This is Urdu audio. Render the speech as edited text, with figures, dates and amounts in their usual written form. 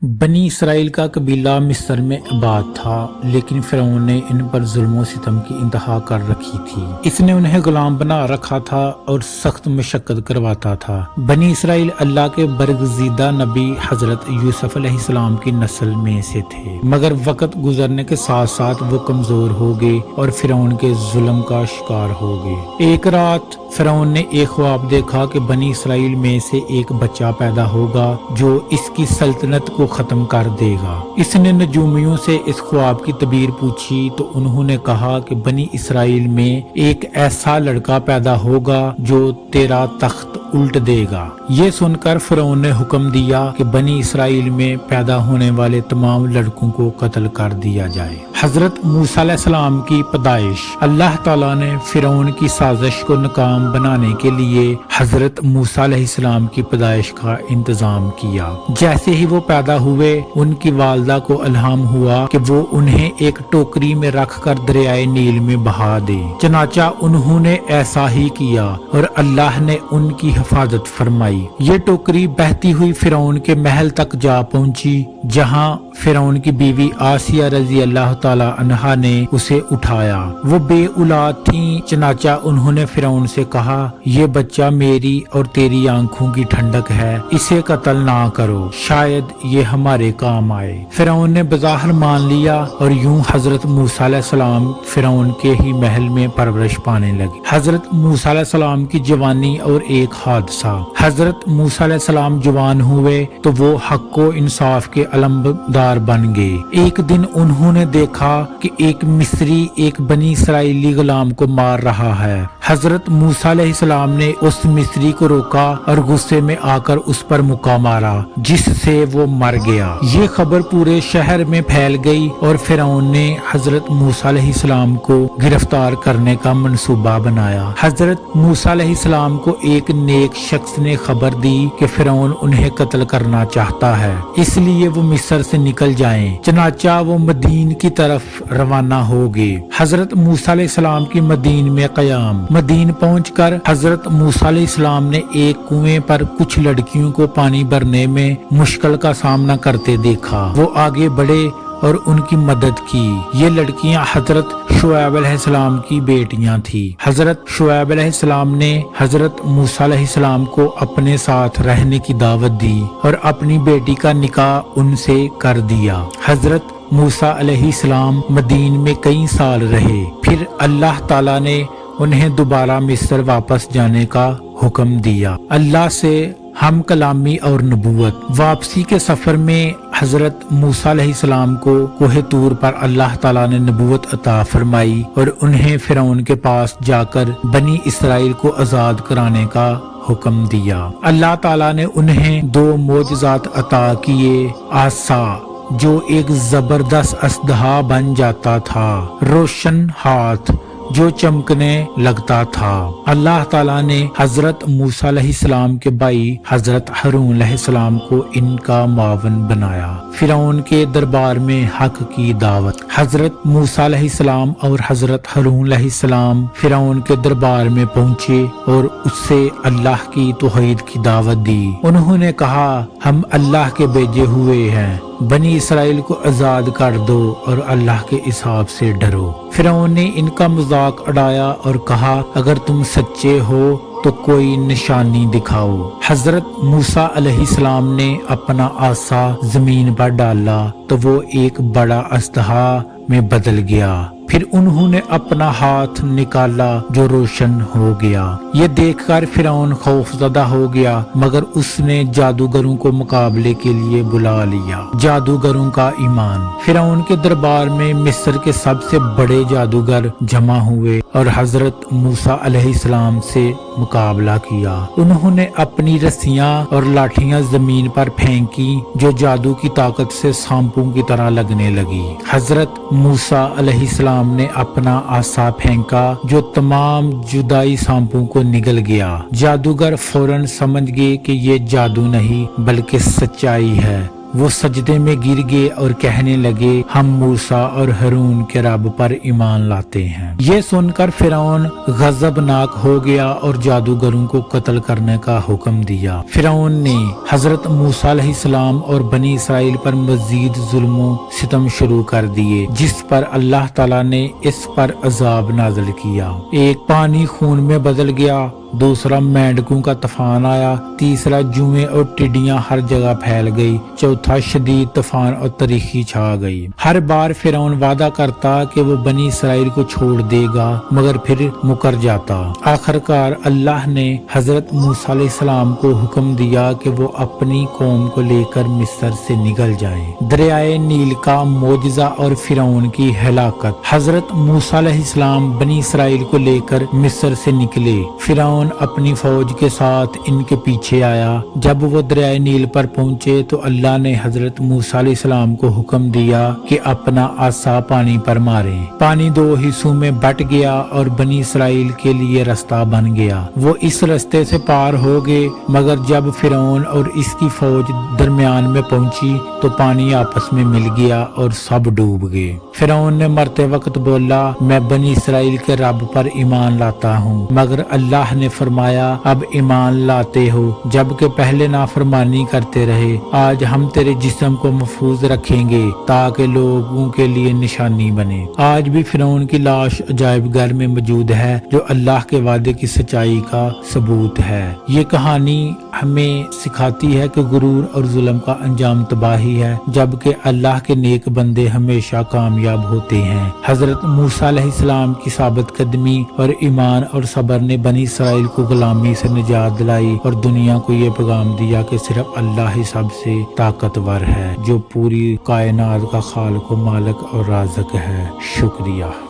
بنی اسرائیل کا قبیلہ مصر میں آباد تھا، لیکن فرعون نے ان پر ظلم و ستم کی انتہا کر رکھی تھی۔ اس نے انہیں غلام بنا رکھا تھا اور سخت مشقت کرواتا تھا۔ بنی اسرائیل اللہ کے برگزیدہ نبی حضرت یوسف علیہ السلام کی نسل میں سے تھے، مگر وقت گزرنے کے ساتھ ساتھ وہ کمزور ہو گئے اور فرعون کے ظلم کا شکار ہو گئے۔ ایک رات فرعون نے ایک خواب دیکھا کہ بنی اسرائیل میں سے ایک بچہ پیدا ہوگا جو اس کی سلطنت کو ختم کر دے گا۔ اس نے نجومیوں سے اس خواب کی تعبیر پوچھی تو انہوں نے کہا کہ بنی اسرائیل میں ایک ایسا لڑکا پیدا ہوگا جو تیرا تخت الٹ دے گا۔ یہ سن کر فرعون نے حکم دیا کہ بنی اسرائیل میں پیدا ہونے والے تمام لڑکوں کو قتل کر دیا جائے۔ حضرت موسیٰ علیہ السلام کی پیدائش۔ اللہ تعالیٰ نے فرعون کی سازش کو ناکام بنانے کے لیے حضرت موسیٰ علیہ السلام کی پیدائش کا انتظام کیا۔ جیسے ہی وہ پیدا ہوئے، ان کی والدہ کو الہام ہوا کہ وہ انہیں ایک ٹوکری میں رکھ کر دریائے نیل میں بہا دے۔ چنانچہ انہوں نے ایسا ہی کیا اور اللہ نے ان کی حفاظت فرمائی۔ یہ ٹوکری بہتی ہوئی فرعون کے محل تک جا پہنچی، جہاں فرعون کی بیوی آسیہ رضی اللہ تعالی عنہا نے اسے اٹھایا۔ وہ بے اولاد تھیں، چنانچہ انہوں نے فرعون سے کہا، یہ بچہ میری اور تیری آنکھوں کی ٹھنڈک ہے، اسے قتل نہ کرو، شاید یہ ہمارے کام آئے۔ فرعون نے بظاہر مان لیا اور یوں حضرت موسیٰ علیہ السلام فرعون کے ہی محل میں پرورش پانے لگے۔ حضرت موسیٰ علیہ السلام کی جوانی اور ایک حادثہ۔ حضرت موسیٰ علیہ السلام جوان ہوئے تو وہ حق و انصاف کے علمبردار بن گئے۔ ایک دن انہوں نے دیکھا کہ ایک مصری ایک بنی اسرائیلی غلام کو مار رہا ہے۔ حضرت موسیٰ علیہ السلام نے اس مصری کو روکا اور غصے میں آ کر اس پر مکہ مارا، جس سے وہ مر گیا۔ یہ خبر پورے شہر میں پھیل گئی اور فرعون نے حضرت موسیٰ علیہ السلام کو گرفتار کرنے کا منصوبہ بنایا۔ حضرت موسیٰ علیہ السلام کو ایک نیک شخص نے خبر دی کہ فرعون انہیں قتل کرنا چاہتا ہے، اس لیے وہ مصر سے نکل جائیں۔ چنانچہ وہ مدین کی طرف روانہ ہو گئے۔ حضرت موسیٰ علیہ السلام کی مدین میں قیام۔ مدین پہنچ کر حضرت موسیٰ علیہ السلام نے ایک کنویں پر کچھ لڑکیوں کو پانی بھرنے میں مشکل کا سامنا کرتے دیکھا۔ وہ آگے بڑھے اور ان کی مدد کی۔ یہ لڑکیاں حضرت شعیب علیہ السلام کی بیٹیاں تھیں۔ حضرت شعیب علیہ السلام نے حضرت موسیٰ علیہ السلام کو اپنے ساتھ رہنے کی دعوت دی اور اپنی بیٹی کا نکاح ان سے کر دیا۔ حضرت موسیٰ علیہ السلام مدین میں کئی سال رہے، پھر اللہ تعالیٰ نے انہیں دوبارہ مصر واپس جانے کا حکم دیا۔ اللہ سے ہم کلامی اور نبوت۔ واپسی کے سفر میں حضرت موسیٰ علیہ السلام کو کوہ طور پر اللہ تعالیٰ نے نبوت عطا فرمائی اور انہیں فرعون کے پاس جا کر بنی اسرائیل کو آزاد کرانے کا حکم دیا۔ اللہ تعالیٰ نے انہیں 2 معجزات عطا کیے، عصا جو ایک زبردست اژدہا بن جاتا تھا، روشن ہاتھ جو چمکنے لگتا تھا۔ اللہ تعالیٰ نے حضرت موسیٰ علیہ السلام کے بھائی حضرت ہارون علیہ السلام کو ان کا معاون بنایا۔ فرعون کے دربار میں حق کی دعوت۔ حضرت موسیٰ علیہ السلام اور حضرت ہارون علیہ السلام فرعون کے دربار میں پہنچے اور اس سے اللہ کی توحید کی دعوت دی۔ انہوں نے کہا، ہم اللہ کے بھیجے ہوئے ہیں، بنی اسرائیل کو آزاد کر دو اور اللہ کے حساب سے ڈرو۔ فرعون نے ان کا مذاق اڑایا اور کہا، اگر تم سچے ہو تو کوئی نشانی دکھاؤ۔ حضرت موسیٰ علیہ السلام نے اپنا عصا زمین پر ڈالا تو وہ ایک بڑا اژدہا میں بدل گیا۔ پھر انہوں نے اپنا ہاتھ نکالا جو روشن ہو گیا۔ یہ دیکھ کر فرعون خوف زدہ ہو گیا، مگر اس نے جادوگروں کو مقابلے کے لیے بلا لیا۔ جادوگروں کا ایمان۔ فرعون کے دربار میں مصر کے سب سے بڑے جادوگر جمع ہوئے اور حضرت موسیٰ علیہ السلام سے مقابلہ کیا۔ انہوں نے اپنی رسیاں اور لاٹھیاں زمین پر پھینکی جو جادو کی طاقت سے سانپوں کی طرح لگنے لگی۔ حضرت موسیٰ علیہ السلام نے اپنا عصا پھینکا جو تمام جدائی سانپوں کو نگل گیا۔ جادوگر فوراً سمجھ گئے کہ یہ جادو نہیں بلکہ سچائی ہے۔ وہ سجدے میں گر گئے اور کہنے لگے ہم موسیٰ اور ہارون کے رب پر ایمان لاتے ہیں۔ یہ سن کر فرعون غضبناک ہو گیا اور جادوگروں کو قتل کرنے کا حکم دیا۔ فرعون نے حضرت موسیٰ علیہ السلام اور بنی اسرائیل پر مزید ظلم و ستم شروع کر دیے، جس پر اللہ تعالیٰ نے اس پر عذاب نازل کیا۔ ایک پانی خون میں بدل گیا، دوسرا مینڈکوں کا طوفان آیا، تیسرا جوئیں اور ٹڈیاں ہر جگہ پھیل گئی، چوتھا شدید طوفان اور تاریکی چھا گئی۔ ہر بار فرعون وعدہ کرتا کہ وہ بنی اسرائیل کو چھوڑ دے گا مگر پھر مکر جاتا۔ آخرکار اللہ نے حضرت موسیٰ علیہ السلام کو حکم دیا کہ وہ اپنی قوم کو لے کر مصر سے نکل جائیں۔ دریائے نیل کا معجزہ اور فرعون کی ہلاکت۔ حضرت موسیٰ علیہ السلام بنی اسرائیل کو لے کر مصر سے نکلے۔ فرعون اپنی فوج کے ساتھ ان کے پیچھے آیا۔ جب وہ دریائے نیل پر پہنچے تو اللہ نے حضرت موسیٰ علیہ السلام کو حکم دیا کہ اپنا عصا پانی پر ماریں۔ پانی دو حصوں میں بٹ گیا اور بنی اسرائیل کے لیے راستہ بن گیا۔ وہ اس راستے سے پار ہو گئے، مگر جب فرعون اور اس کی فوج درمیان میں پہنچی تو پانی آپس میں مل گیا اور سب ڈوب گئے۔ فرعون نے مرتے وقت بولا میں بنی اسرائیل کے رب پر ایمان لاتا ہوں، مگر اللہ نے فرمایا اب ایمان لاتے ہو جبکہ پہلے نافرمانی کرتے رہے۔ آج ہم تیرے جسم کو محفوظ رکھیں گے تاکہ لوگوں کے لیے نشانی بنے۔ آج بھی فرعون کی لاش عجائب گھر میں موجود ہے جو اللہ کے وعدے کی سچائی کا ثبوت ہے۔ یہ کہانی ہمیں سکھاتی ہے کہ غرور اور ظلم کا انجام تباہی ہے، جبکہ اللہ کے نیک بندے ہمیشہ کامیاب ہوتے ہیں۔ حضرت موسیٰ علیہ السلام کی ثابت قدمی اور ایمان اور صبر نے بنی اسرائیل کو غلامی سے نجات دلائی اور دنیا کو یہ پیغام دیا کہ صرف اللہ ہی سب سے طاقتور ہے جو پوری کائنات کا خالق و مالک اور رازق ہے۔ شکریہ۔